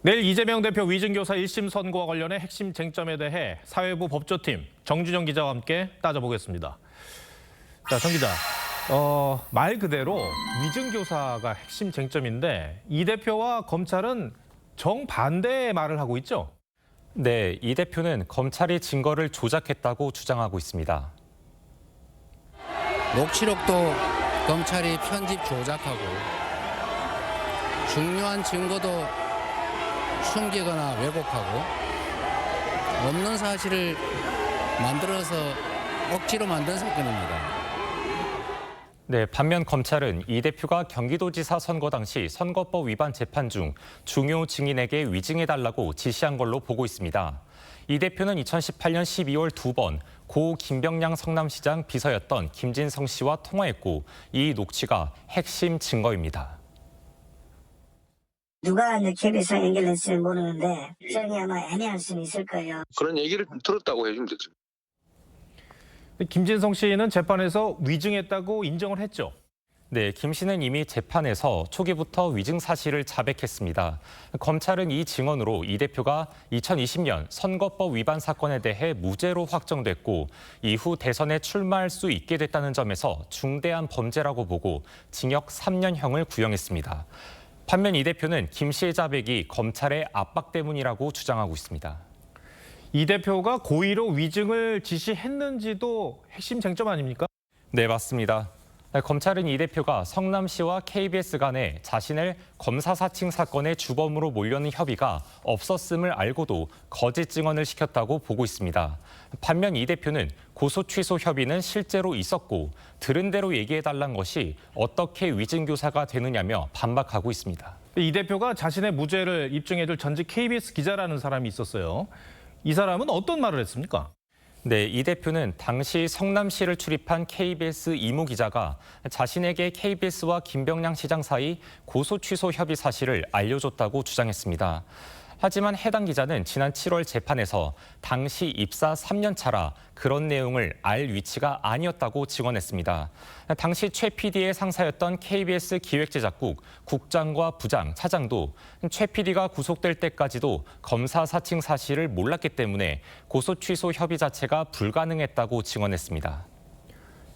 내일 이재명 대표 위증교사 1심 선고와 관련해 핵심 쟁점에 대해 사회부 법조팀 정준영 기자와 함께 따져보겠습니다. 자, 정 기자, 말 그대로 위증교사가 핵심 쟁점인데 이 대표와 검찰은 정반대의 말을 하고 있죠? 네, 이 대표는 검찰이 증거를 조작했다고 주장하고 있습니다. 녹취록도 검찰이 편집 조작하고 중요한 증거도 숨기거나 왜곡하고 없는 사실을 만들어서 억지로 만든 사건입니다. 네, 반면 검찰은 이 대표가 경기도지사 선거 당시 선거법 위반 재판 중 중요 증인에게 위증해달라고 지시한 걸로 보고 있습니다. 이 대표는 2018년 12월 2번 고 김병량 성남시장 비서였던 김진성 씨와 통화했고 이 녹취가 핵심 증거입니다. 누가 이제 KBS랑 연결했을지 모르는데 일정이 아마 애매할 수는 있을 거예요. 그런 얘기를 들었다고 해주면 되죠. 김진성 씨는 재판에서 위증했다고 인정을 했죠? 네, 김 씨는 이미 재판에서 초기부터 위증 사실을 자백했습니다. 검찰은 이 증언으로 이 대표가 2020년 선거법 위반 사건에 대해 무죄로 확정됐고 이후 대선에 출마할 수 있게 됐다는 점에서 중대한 범죄라고 보고 징역 3년형을 구형했습니다. 반면 이 대표는 김 씨의 자백이 검찰의 압박 때문이라고 주장하고 있습니다. 이 대표가 고의로 위증을 지시했는지도 핵심 쟁점 아닙니까? 네, 맞습니다. 검찰은 이 대표가 성남시와 KBS 간에 자신을 검사 사칭 사건의 주범으로 몰려는 협의가 없었음을 알고도 거짓 증언을 시켰다고 보고 있습니다. 반면 이 대표는 고소 취소 협의는 실제로 있었고 들은 대로 얘기해달란 것이 어떻게 위증교사가 되느냐며 반박하고 있습니다. 이 대표가 자신의 무죄를 입증해줄 전직 KBS 기자라는 사람이 있었어요. 이 사람은 어떤 말을 했습니까? 네, 이 대표는 당시 성남시를 출입한 KBS 이모 기자가 자신에게 KBS와 김병량 시장 사이 고소 취소 협의 사실을 알려줬다고 주장했습니다. 하지만 해당 기자는 지난 7월 재판에서 당시 입사 3년 차라 그런 내용을 알 위치가 아니었다고 증언했습니다. 당시 최 PD의 상사였던 KBS 기획제작국 국장과 부장, 차장도 최 PD가 구속될 때까지도 검사 사칭 사실을 몰랐기 때문에 고소 취소 협의 자체가 불가능했다고 증언했습니다.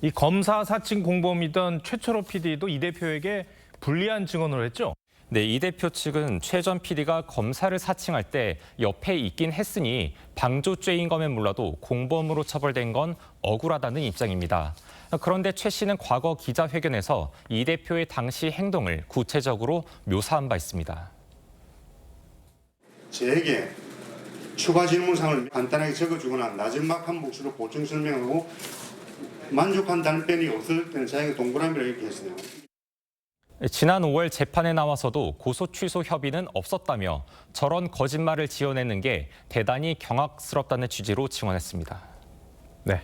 이 검사 사칭 공범이던 최철호 PD도 이 대표에게 불리한 증언을 했죠? 네, 이 대표 측은 최 전 PD가 검사를 사칭할 때 옆에 있긴 했으니 방조죄인 거면 몰라도 공범으로 처벌된 건 억울하다는 입장입니다. 그런데 최 씨는 과거 기자회견에서 이 대표의 당시 행동을 구체적으로 묘사한 바 있습니다. 저에게 추가 질문사항을 간단하게 적어주거나 나지막한 목소리로 보충 설명하고 만족한 답변이 없을 때는 자에게 동그라미를 얘기했어요. 지난 5월 재판에 나와서도 고소 취소 협의는 없었다며 저런 거짓말을 지어내는 게 대단히 경악스럽다는 취지로 증언했습니다. 네,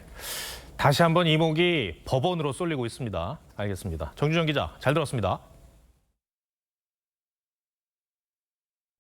다시 한번 이목이 법원으로 쏠리고 있습니다. 알겠습니다. 정준영 기자, 잘 들었습니다.